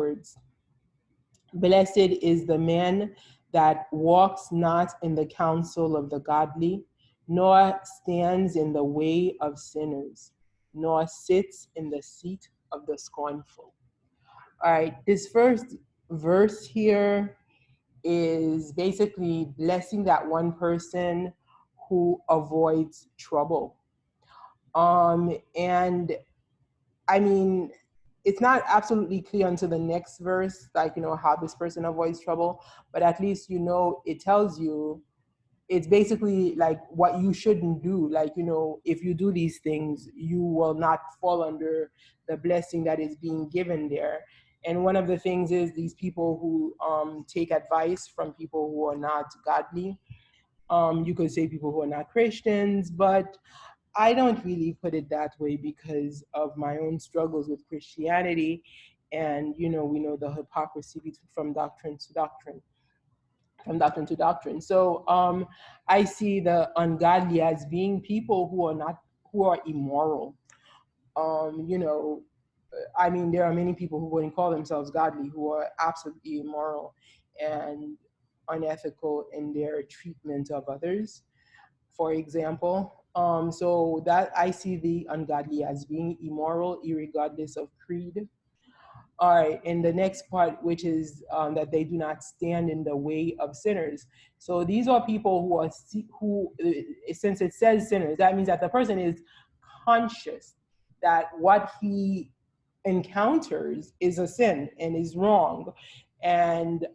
words. Blessed is the man that walks not in the counsel of the godly, nor stands in the way of sinners, nor sits in the seat of the scornful. All right, this first verse here is basically blessing that one person who avoids trouble. And I mean, it's not absolutely clear until the next verse, like, how this person avoids trouble, but at least, it tells you, it's basically like what you shouldn't do. Like, if you do these things, you will not fall under the blessing that is being given there. And one of the things is these people who take advice from people who are not godly. You could say people who are not Christians, but I don't really put it that way because of my own struggles with Christianity. And, we know the hypocrisy from doctrine to doctrine, from doctrine to doctrine. So I see the ungodly as being people who are immoral. I mean, there are many people who wouldn't call themselves godly who are absolutely immoral and unethical in their treatment of others, for example. So that I see the ungodly as being immoral, irregardless of creed. All right, and the next part, which is that they do not stand in the way of sinners. So these are people since it says sinners, that means that the person is conscious that what he encounters is a sin and is wrong, and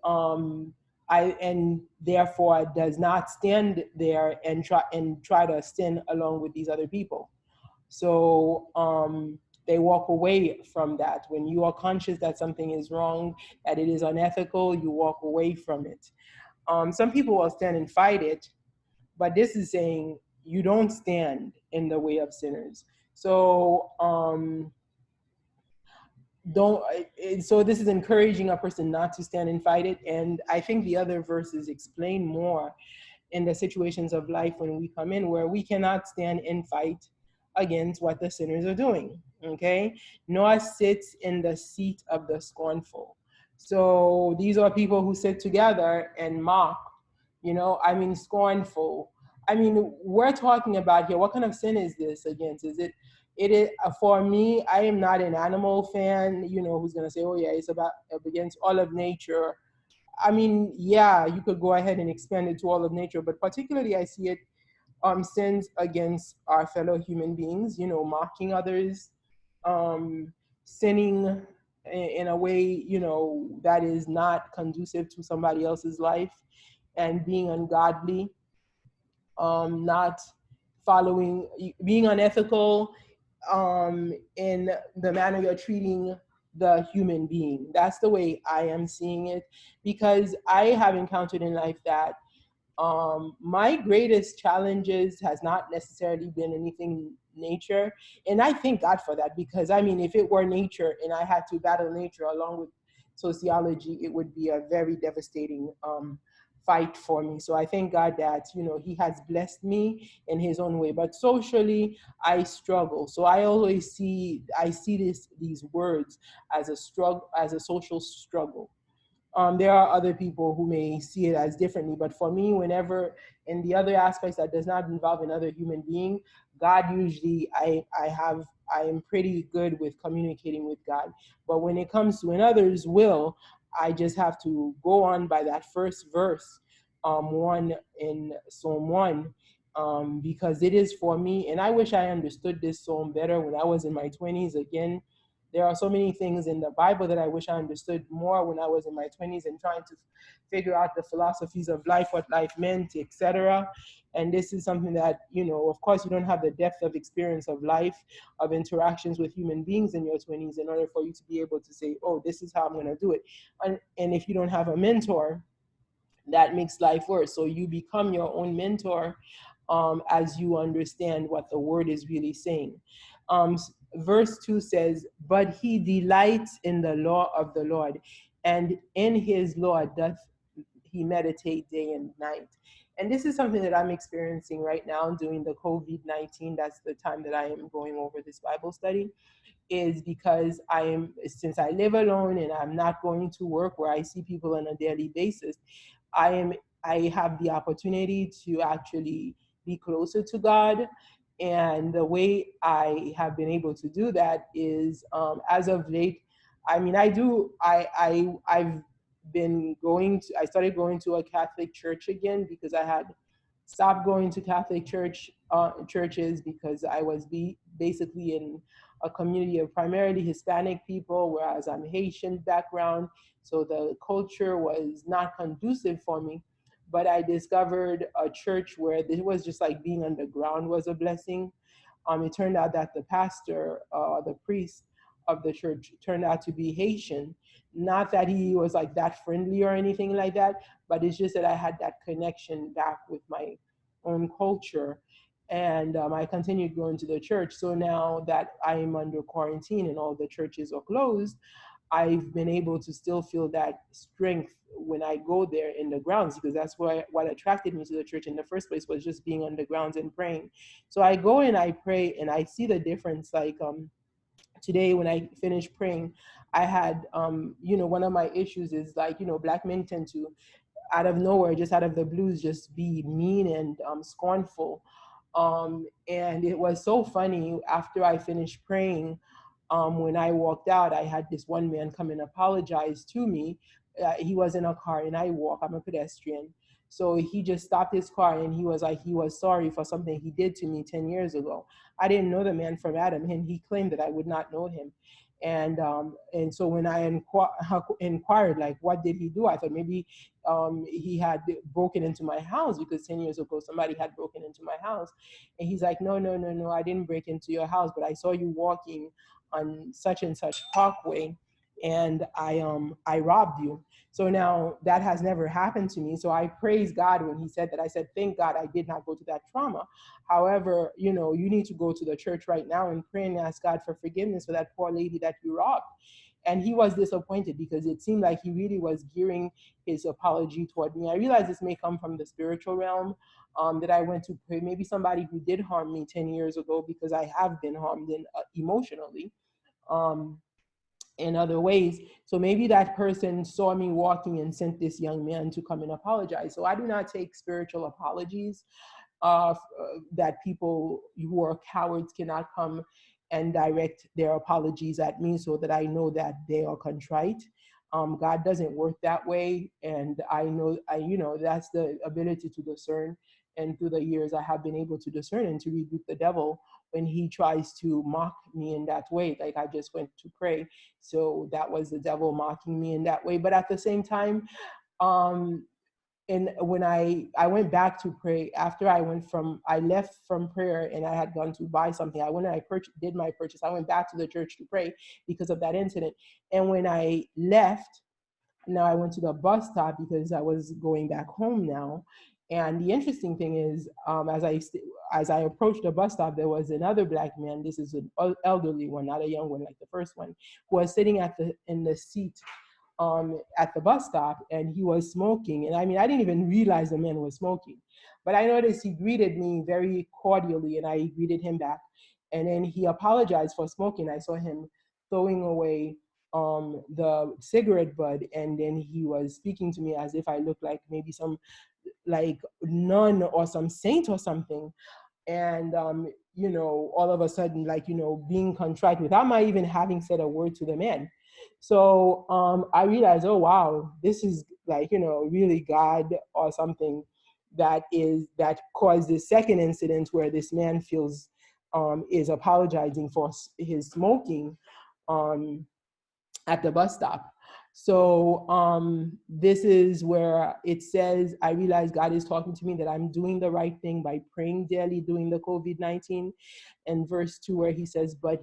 and therefore does not stand there and try to sin along with these other people. So they walk away from that. When you are conscious that something is wrong, that it is unethical, you walk away from it. Some people will stand and fight it, but this is saying you don't stand in the way of sinners. So so this is encouraging a person not to stand and fight it. And I think the other verses explain more in the situations of life when we come in where we cannot stand and fight against what the sinners are doing, okay? Nor sits in the seat of the scornful. So these are people who sit together and mock, scornful. I mean, we're talking about here, what kind of sin is this against? It is, for me, I am not an animal fan, who's going to say, oh yeah, it's about against all of nature. I mean, yeah, you could go ahead and expand it to all of nature, but particularly I see it sins against our fellow human beings, mocking others, sinning in a way, that is not conducive to somebody else's life, and being ungodly, not following, being unethical in the manner you're treating the human being. That's the way I am seeing it, because I have encountered in life that my greatest challenges has not necessarily been anything nature. And I thank God for that, because I mean, if it were nature and I had to battle nature along with sociology, it would be a very devastating fight for me. So I thank God that, he has blessed me in his own way, but socially I struggle. So I see these words as a struggle, as a social struggle. There are other people who may see it as differently, but for me, whenever in the other aspects that does not involve another human being, God usually I am pretty good with communicating with God. But when it comes to another's will, I just have to go on by that first verse, one in Psalm 1, because it is for me. And I wish I understood this psalm better when I was in my 20s. Again, there are so many things in the Bible that I wish I understood more when I was in my 20s and trying to figure out the philosophies of life, what life meant, etc. And this is something that, of course, you don't have the depth of experience of life, of interactions with human beings in your 20s in order for you to be able to say, oh, this is how I'm going to do it. And if you don't have a mentor, that makes life worse. So you become your own mentor as you understand what the word is really saying. Verse 2 says, but he delights in the law of the Lord, and in his law doth he meditate day and night. And this is something that I'm experiencing right now during the COVID-19. That's the time that I am going over this Bible study, is because since I live alone and I'm not going to work where I see people on a daily basis, I am I have the opportunity to actually be closer to God. And the way I have been able to do that is, as of late, I mean, I've been I started going to a Catholic church again because I had stopped going to Catholic churches because I was basically in a community of primarily Hispanic people, whereas I'm Haitian background. So the culture was not conducive for me. But I discovered a church where it was just like being underground was a blessing. It turned out that the pastor, the priest of the church, turned out to be Haitian. Not that he was like that friendly or anything like that, but it's just that I had that connection back with my own culture. And I continued going to the church. So now that I'm under quarantine and all the churches are closed, I've been able to still feel that strength when I go there in the grounds, because that's what attracted me to the church in the first place, was just being on the grounds and praying. So I go and I pray and I see the difference. Like today when I finished praying, I had one of my issues is like, black men tend to, out of nowhere, just out of the blues, just be mean and scornful. And it was so funny. After I finished praying, when I walked out, I had this one man come and apologize to me. He was in a car and I walk, I'm a pedestrian. So he just stopped his car and he was like, he was sorry for something he did to me 10 years ago. I didn't know the man from Adam, and he claimed that I would not know him. And so when I inquired, like, what did he do? I thought maybe he had broken into my house, because 10 years ago somebody had broken into my house. And he's like, no, no, no, no, I didn't break into your house, but I saw you walking on such and such parkway, and I robbed you. So now that has never happened to me. So I praise God when he said that. I said, thank God I did not go to that trauma. However, you need to go to the church right now and pray and ask God for forgiveness for that poor lady that you robbed. And he was disappointed because it seemed like he really was gearing his apology toward me. I realize this may come from the spiritual realm, that I went to pray. Maybe somebody who did harm me 10 years ago, because I have been harmed emotionally. In other ways. So maybe that person saw me walking and sent this young man to come and apologize. So I do not take spiritual apologies, that people who are cowards cannot come and direct their apologies at me so that I know that they are contrite. God doesn't work that way. And I know, that's the ability to discern. And through the years, I have been able to discern and to rebuke the devil when he tries to mock me in that way. Like I just went to pray. So that was the devil mocking me in that way. But at the same time, um, and when I went back to pray, after I left from prayer and I had gone to buy something, did my purchase, I went back to the church to pray because of that incident. And when I left, now I went to the bus stop because I was going back home now. And the interesting thing is, as I approached the bus stop, there was another black man. This is an elderly one, not a young one like the first one, who was sitting in the seat at the bus stop, and he was smoking. And I mean, I didn't even realize the man was smoking, but I noticed he greeted me very cordially, and I greeted him back. And then he apologized for smoking. I saw him throwing away the cigarette butt, and then he was speaking to me as if I looked like maybe some like nun or some saint or something. And all of a sudden, like, being contrite without my even having said a word to the man. So I realized, oh wow, this is like, really God or something that caused this second incident where this man is apologizing for his smoking at the bus stop. So this is where it says, I realize God is talking to me that I'm doing the right thing by praying daily during the COVID-19. And verse 2, where he says, so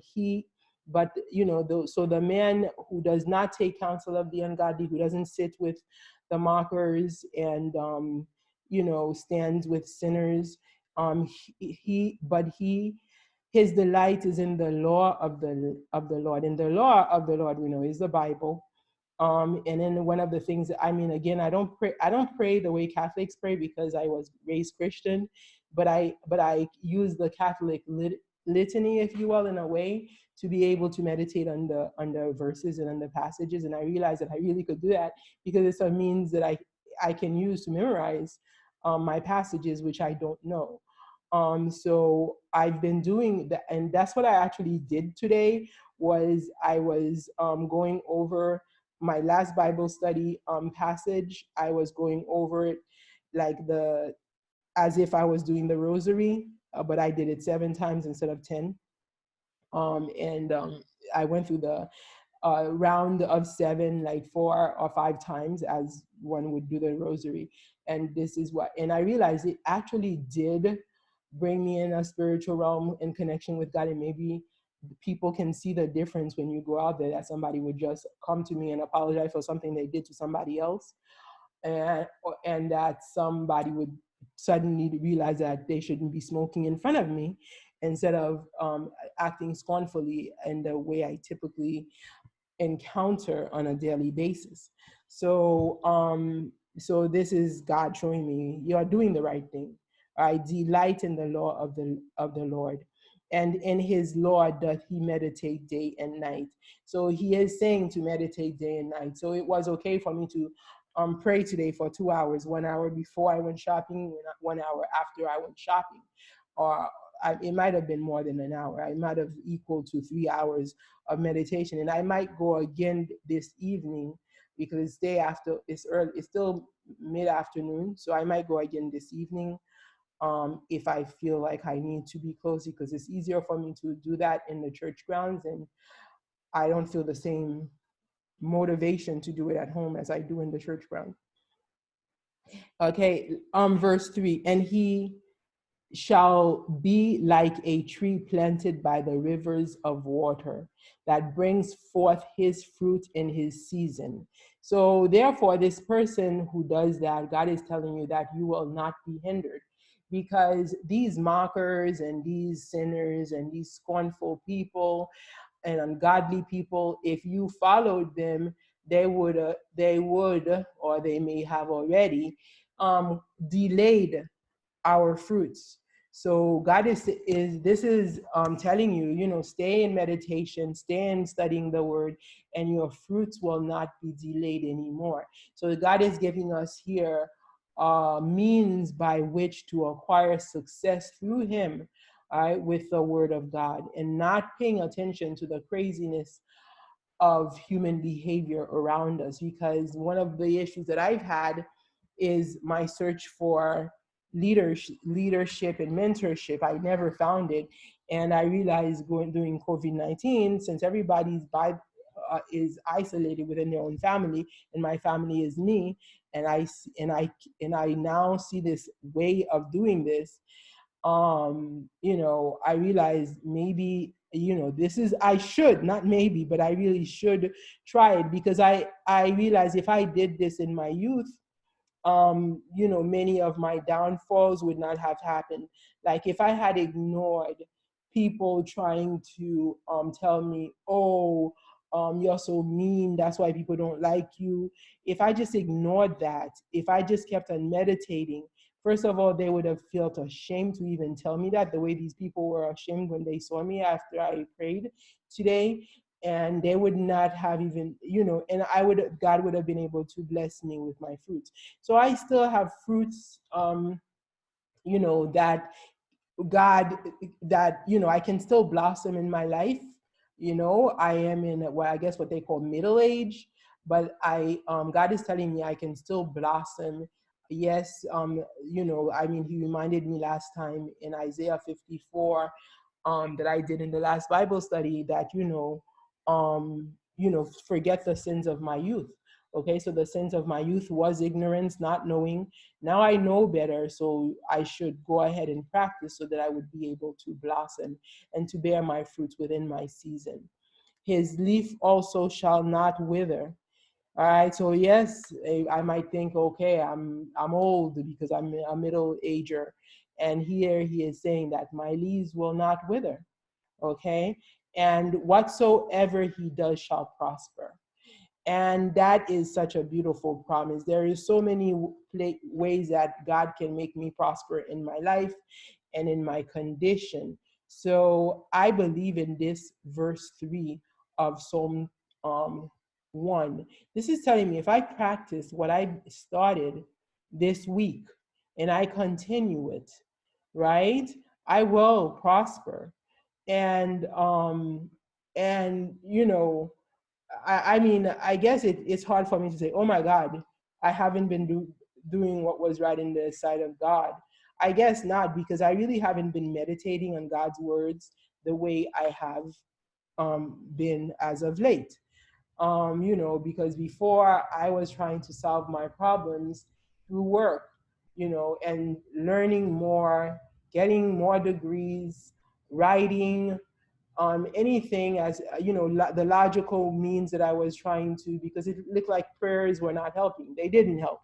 the man who does not take counsel of the ungodly, who doesn't sit with the mockers and stands with sinners, his delight is in the law of the Lord. And the law of the Lord, we know, is the Bible. And then one of the things, I mean, again, I don't pray the way Catholics pray because I was raised Christian, but I use the Catholic litany, if you will, in a way to be able to meditate on the verses and on the passages. And I realized that I really could do that because it's a means that I can use to memorize my passages, which I don't know. So I've been doing that, and that's what I actually did today. Was I was going over my last Bible study passage. I was going over it like the as if I was doing the rosary, but I did it 7 times instead of 10. And I went through the round of 7, like 4 or 5 times, as one would do the rosary. And this is what, and I realized it actually did bring me in a spiritual realm in connection with God. And maybe people can see the difference when you go out there, that somebody would just come to me and apologize for something they did to somebody else, and that somebody would suddenly realize that they shouldn't be smoking in front of me instead of acting scornfully in the way I typically encounter on a daily basis. So this is God showing me you are doing the right thing. I delight in the law of the Lord, and in his law doth he meditate day and night. So he is saying to meditate day and night. So it was okay for me to pray today for 2 hours, 1 hour before I went shopping, 1 hour after I went shopping, or it might have been more than an hour. I might have equal to 3 hours of meditation, and I might go again this evening because it's day after. It's early. It's still mid-afternoon, so I might go again this evening if I feel like I need to be close, because it's easier for me to do that in the church grounds, and I don't feel the same motivation to do it at home as I do in the church ground. Okay, verse 3, and he shall be like a tree planted by the rivers of water that brings forth his fruit in his season. So therefore, this person who does that, God is telling you that you will not be hindered, because these mockers and these sinners and these scornful people and ungodly people, if you followed them, they would, or they may have already delayed our fruits. So God is this is telling you, stay in meditation, stay in studying the word, and your fruits will not be delayed anymore. So God is giving us here means by which to acquire success through him, all right, with the word of God, and not paying attention to the craziness of human behavior around us. Because one of the issues that I've had is my search for leadership and mentorship. I never found it, and I realized during COVID-19, since everybody's is isolated within their own family, and my family is me, and I now see this way of doing this. I realized maybe, this is, I should, not maybe, but I really should try it, because I realized if I did this in my youth, many of my downfalls would not have happened. Like if I had ignored people trying to tell me, oh, you're so mean, that's why people don't like you. If I just ignored that, if I just kept on meditating, first of all, they would have felt ashamed to even tell me that, the way these people were ashamed when they saw me after I prayed today. And they would not have even, and God would have been able to bless me with my fruits. So I still have fruits, that God, that, I can still blossom in my life. I am in what I guess what they call middle age, but God is telling me I can still blossom. Yes, he reminded me last time in Isaiah 54 that I did in the last Bible study that, forget the sins of my youth. Okay, so the sins of my youth was ignorance, not knowing. Now I know better, so I should go ahead and practice so that I would be able to blossom and to bear my fruits within my season. His leaf also shall not wither. All right, so yes, I might think, okay, I'm old because I'm a middle ager, and here he is saying that my leaves will not wither. Okay, and whatsoever he does shall prosper. And that is such a beautiful promise. There is so many ways that God can make me prosper in my life and in my condition. So I believe in this verse 3 of Psalm um, 1. This is telling me if I practice what I started this week and I continue it, right, I will prosper. And you know, I mean, I guess it's hard for me to say, oh my God, I haven't been doing what was right in the sight of God. I guess not, because I really haven't been meditating on God's words the way I have been as of late. You know, because before I was trying to solve my problems through work, you know, and learning more, getting more degrees, writing, anything as you know, the logical means that I was trying to, because it looked like prayers were not helping. They didn't help.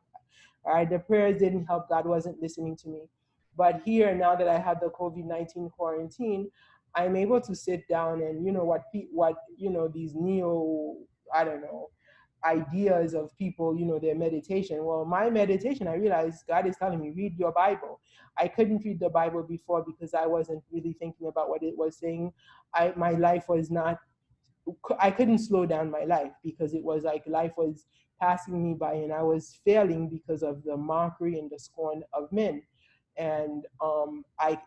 All right, the prayers didn't help. God wasn't listening to me. But here, now that I have the COVID-19 quarantine, I'm able to sit down and, you know, what you know, these neo, I don't know, ideas of people, you know, their meditation. Well, my meditation, I realized God is telling me, read your Bible. I couldn't read the Bible before because I wasn't really thinking about what it was saying. My life was not, I couldn't slow down my life because it was like life was passing me by and I was failing because of the mockery and the scorn of men. And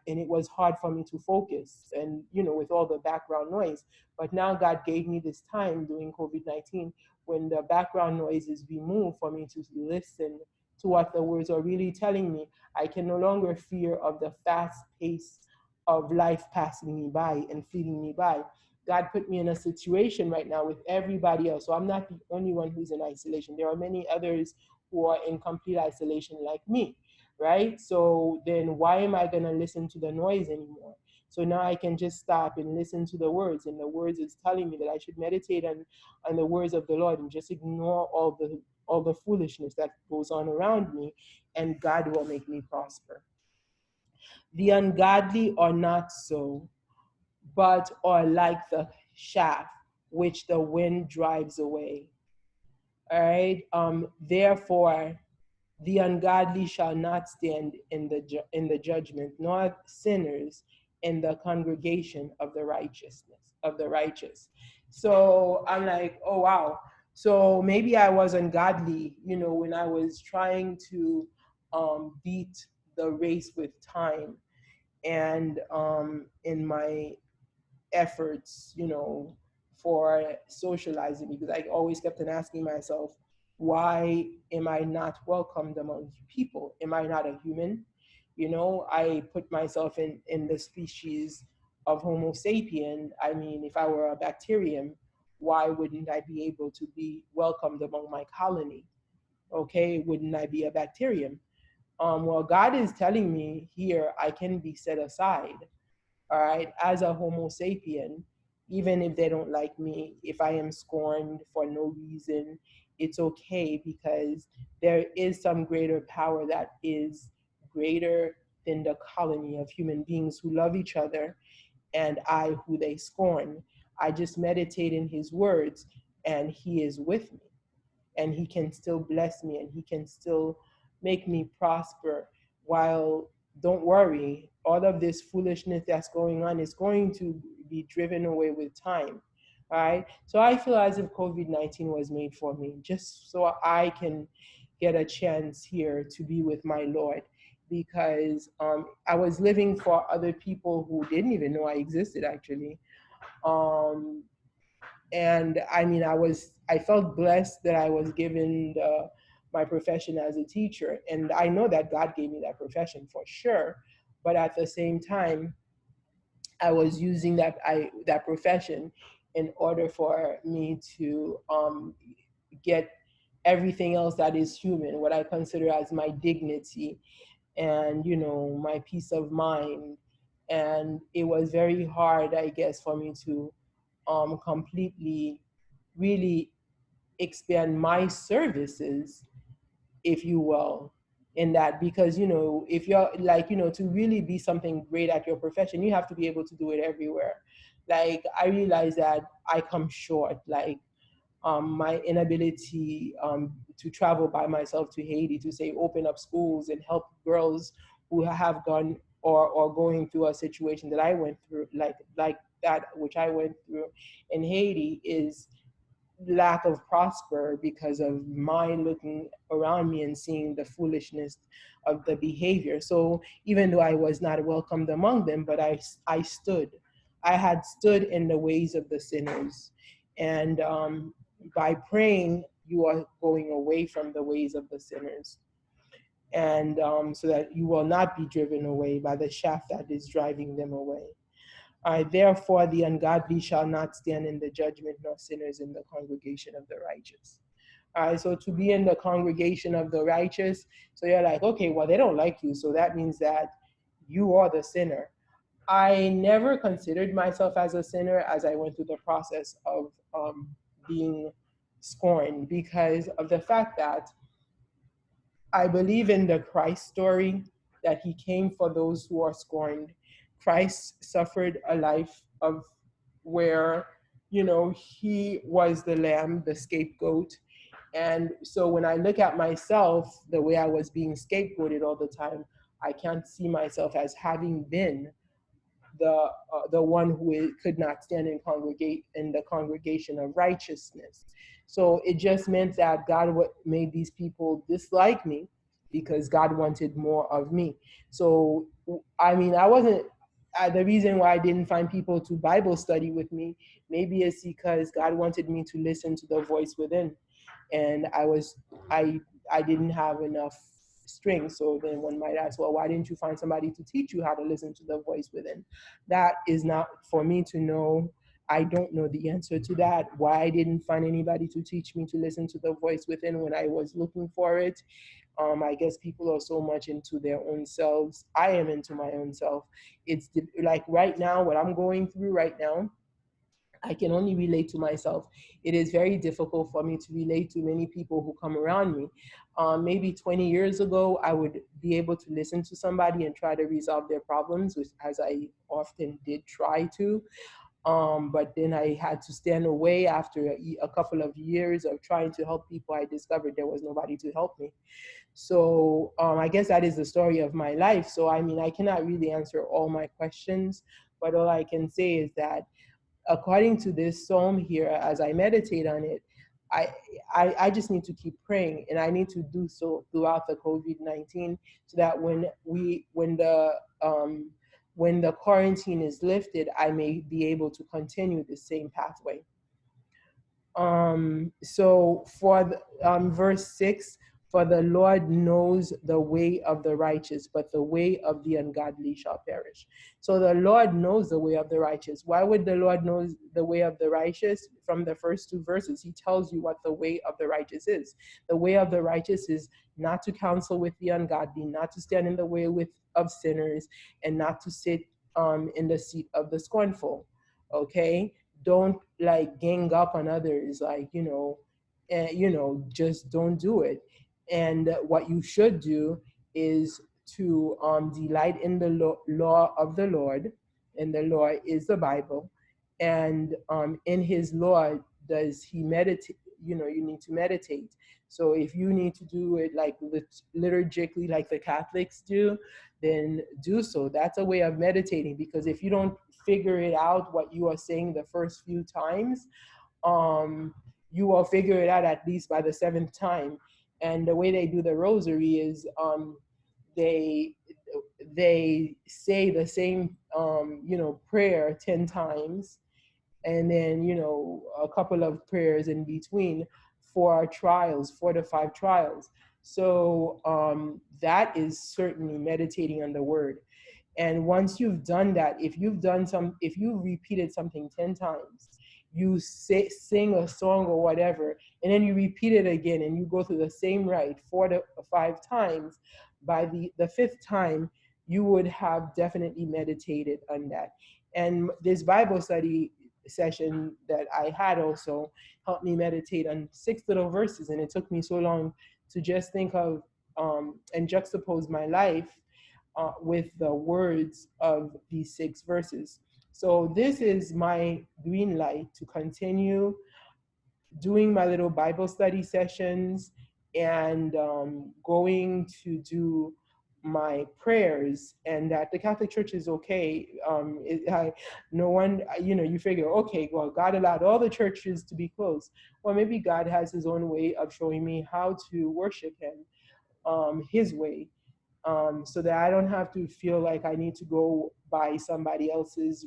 it was hard for me to focus, and you know, with all the background noise. But now God gave me this time during COVID-19 when the background noise is removed for me to listen to what the words are really telling me. I can no longer fear of the fast pace of life passing me by and fleeting me by. God put me in a situation right now with everybody else. So I'm not the only one who's in isolation. There are many others who are in complete isolation like me, right? So then why am I going to listen to the noise anymore? So now I can just stop and listen to the words. And the words is telling me that I should meditate on the words of the Lord and just ignore all the foolishness that goes on around me, and God will make me prosper. The ungodly are not so, but are like the chaff which the wind drives away. All right. Therefore, the ungodly shall not stand in the judgment, nor sinners in the congregation of the righteous. So I'm like, oh wow. So maybe I was ungodly, you know, when I was trying to beat the race with time, and in my efforts, you know, for socializing, because I always kept on asking myself, why am I not welcomed among people? Am I not a human? You know, I put myself in the species of Homo sapien. I mean, if I were a bacterium, why wouldn't I be able to be welcomed among my colony? Okay, wouldn't I be a bacterium? Well, God is telling me here I can be set aside, all right, as a Homo sapien, even if they don't like me, if I am scorned for no reason, it's okay, because there is some greater power that is greater than the colony of human beings who love each other, and I who they scorn. I just meditate in his words, and he is with me, and he can still bless me, and he can still make me prosper. While, don't worry, all of this foolishness that's going on is going to be driven away with time. All right. So I feel as if COVID-19 was made for me, just so I can get a chance here to be with my Lord, because I was living for other people who didn't even know I existed, actually. Um, and I mean, I felt blessed that I was given my profession as a teacher, and I know that God gave me that profession for sure. But at the same time, I was using that profession in order for me to get everything else that is human, what I consider as my dignity, and you know, my peace of mind. And it was very hard, I guess, for me to completely really expand my services, if you will, in that, because you know, if you're like, you know, to really be something great at your profession, you have to be able to do it everywhere. Like, I realize that I come short. Like, my inability to travel by myself to Haiti to say open up schools and help girls who have gone or going through a situation that I went through, like that which I went through in Haiti, is lack of prosper because of my looking around me and seeing the foolishness of the behavior. So even though I was not welcomed among them, but I stood. I had stood in the ways of the sinners. And by praying, you are going away from the ways of the sinners. And so that you will not be driven away by the shaft that is driving them away. Therefore, the ungodly shall not stand in the judgment, nor sinners in the congregation of the righteous. So to be in the congregation of the righteous, so you're like, okay, well, they don't like you, so that means that you are the sinner. I never considered myself as a sinner as I went through the process of being scorned, because of the fact that I believe in the Christ story, that he came for those who are scorned. Christ suffered a life of where, he was the lamb, the scapegoat. And so when I look at myself, the way I was being scapegoated all the time, I can't see myself as having been the one who could not stand and congregate in the congregation of righteousness. So it just meant that God made these people dislike me because God wanted more of me. So I mean, I wasn't. The reason why I didn't find people to Bible study with me, maybe it's because God wanted me to listen to the voice within, and I I didn't have enough strength. So then one might ask, well, why didn't you find somebody to teach you how to listen to the voice within? That is not for me to know. I don't know the answer to that. Why I didn't find anybody to teach me to listen to the voice within when I was looking for it. I guess people are so much into their own selves. I am into my own self. It's like right now, what I'm going through right now, I can only relate to myself. It is very difficult for me to relate to many people who come around me. Maybe 20 years ago, I would be able to listen to somebody and try to resolve their problems, which, as I often did try to. But then I had to stand away after a couple of years of trying to help people. I discovered there was nobody to help me. So I guess that is the story of my life. So I mean, I cannot really answer all my questions, but all I can say is that according to this psalm here, as I meditate on it, I, I just need to keep praying, and I need to do so throughout the COVID-19, so that when the quarantine is lifted, I may be able to continue the same pathway. So for verse 6, for the Lord knows the way of the righteous, but the way of the ungodly shall perish. So the Lord knows the way of the righteous. Why would the Lord know the way of the righteous? From the first two verses, he tells you what the way of the righteous is. The way of the righteous is not to counsel with the ungodly, not to stand in the way of sinners, and not to sit in the seat of the scornful. Okay? Don't like gang up on others, like, just don't do it. And what you should do is to delight in the law of the Lord, and the law is the Bible. And in his law does he meditate. You need to meditate. So if you need to do it like liturgically, like the Catholics do, then do so. That's a way of meditating, because if you don't figure it out what you are saying the first few times, you will figure it out at least by the seventh time. And the way they do the rosary is they they say the same prayer 10 times, and then a couple of prayers in between for trials, 4 to 5 trials. So that is certainly meditating on the word. And once you've done that, if you repeated something 10 times, you sing a song or whatever, and then you repeat it again, and you go through the same rite 4 to 5 times, by the fifth time, you would have definitely meditated on that. And this Bible study session that I had also helped me meditate on 6 little verses, and it took me so long to just think of and juxtapose my life with the words of these 6 verses. So this is my green light to continue doing my little Bible study sessions, and going to do my prayers, and that the Catholic Church is okay. No one, you figure, okay, well, God allowed all the churches to be closed. Well, maybe God has his own way of showing me how to worship him, his way, so that I don't have to feel like I need to go by somebody else's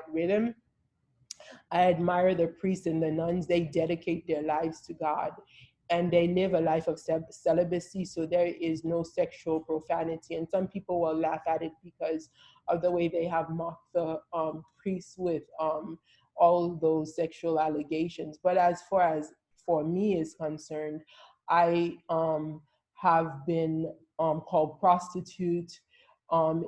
rhythm. I admire the priests and the nuns. They dedicate their lives to God, and they live a life of celibacy. So there is no sexual profanity. And some people will laugh at it because of the way they have mocked the priests with all those sexual allegations. But as far as for me is concerned, I have been called prostitute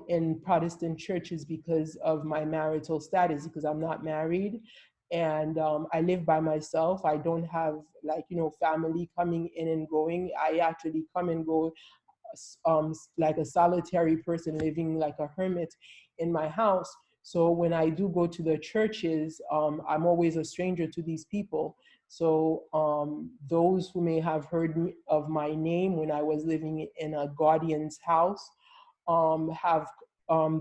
in Protestant churches because of my marital status, because I'm not married, and I live by myself. I don't have, like, family coming in and going. I actually come and go, like a solitary person living like a hermit in my house. So when I do go to the churches, I'm always a stranger to these people. So those who may have heard of my name when I was living in a guardian's house, have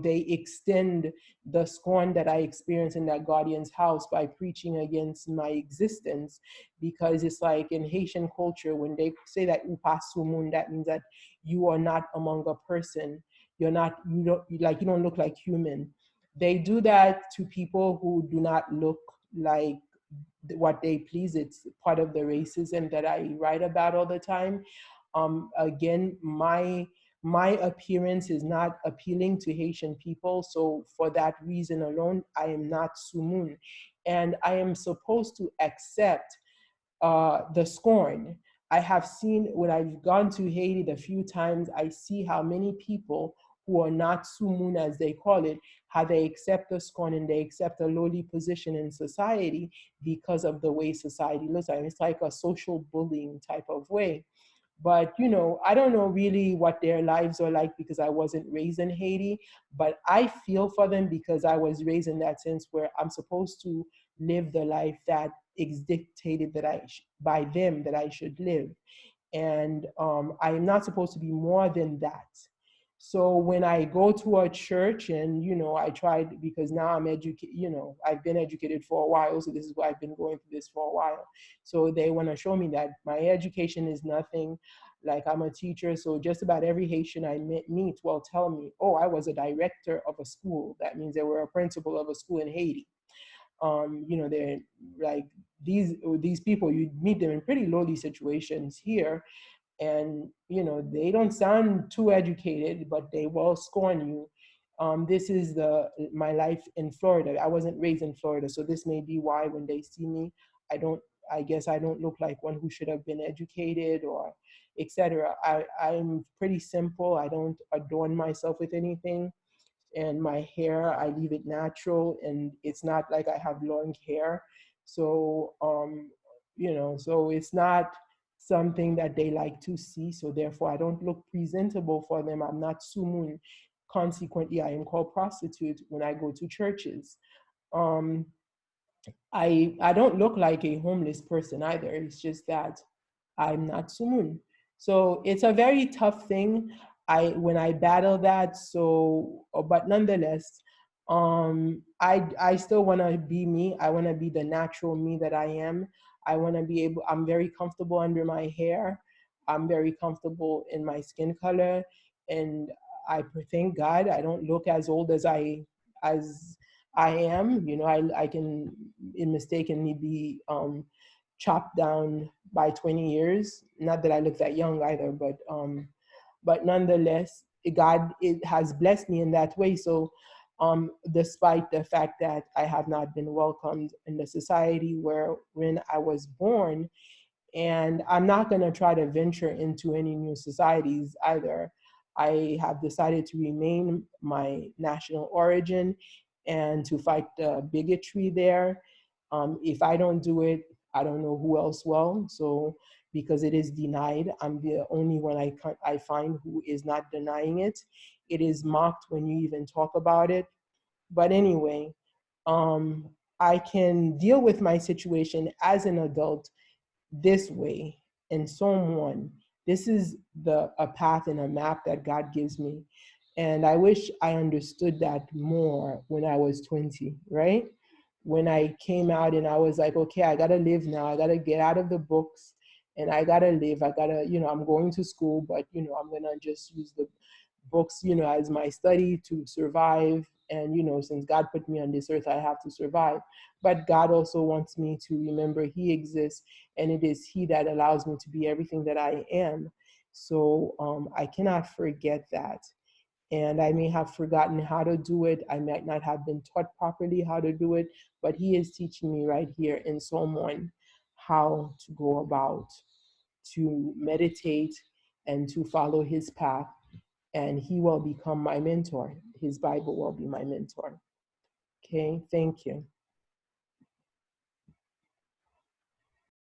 they extend the scorn that I experienced in that guardian's house by preaching against my existence, because it's like in Haitian culture, when they say that upasumun, that means that you are not among a person. You don't look like human. They do that to people who do not look like what they please. It's part of the racism that I write about all the time. Again, my appearance is not appealing to Haitian people, so for that reason alone, I am not Sumun, and I am supposed to accept the scorn. I have seen, when I've gone to Haiti the few times, I see how many people who are not Sumun, as they call it, how they accept the scorn and they accept a lowly position in society because of the way society looks at it. It's like a social bullying type of way. But I don't know really what their lives are like because I wasn't raised in Haiti, but I feel for them because I was raised in that sense where I'm supposed to live the life that is dictated that by them that I should live, and I'm not supposed to be more than that. So when I go to a church and I tried, because now I'm educated, I've been educated for a while, so this is why I've been going through this for a while. So they want to show me that my education is nothing. Like, I'm a teacher, so just about every Haitian I meet will tell me, oh, I was a director of a school. That means they were a principal of a school in Haiti. They're like, these people, you meet them in pretty lowly situations here, and they don't sound too educated, but they will scorn you. This is my life in Florida. I wasn't raised in Florida, so this may be why when they see me, I guess I don't look like one who should have been educated, or etc. I'm pretty simple. I don't adorn myself with anything, and my hair, I leave it natural, and it's not like I have long hair. So so it's not something that they like to see, so therefore I don't look presentable for them. I'm not sumun. Consequently, I am called prostitute when I go to churches. um I don't look like a homeless person either. It's just that I'm not Sumun. So it's a very tough thing. When I battle that, but nonetheless, I still want to be me. I want to be the natural me that I am. I want to be able. I'm very comfortable under my hair. I'm very comfortable in my skin color, and thank God I don't look as old as I am. I can mistakenly be chopped down by 20 years. Not that I look that young either, but nonetheless, God, it has blessed me in that way. So despite the fact that I have not been welcomed in the society where when I was born, and I'm not going to try to venture into any new societies either. I have decided to remain my national origin and to fight the bigotry there. If I don't do it, I don't know who else will. So because it is denied, I'm the only one I find who is not denying it. It is mocked when you even talk about it. But anyway, I can deal with my situation as an adult this way. And someone, this is a path and a map that God gives me. And I wish I understood that more when I was 20, right? When I came out and I was like, okay, I gotta live now. I gotta get out of the books and I gotta live. I gotta, I'm going to school, but I'm gonna just use the books, as my study to survive. And, since God put me on this earth, I have to survive. But God also wants me to remember He exists, and it is He that allows me to be everything that I am. So I cannot forget that. And I may have forgotten how to do it. I might not have been taught properly how to do it, but He is teaching me right here in Psalm 1 how to go about to meditate and to follow His path, and He will become my mentor. His Bible will be my mentor. Okay, thank you.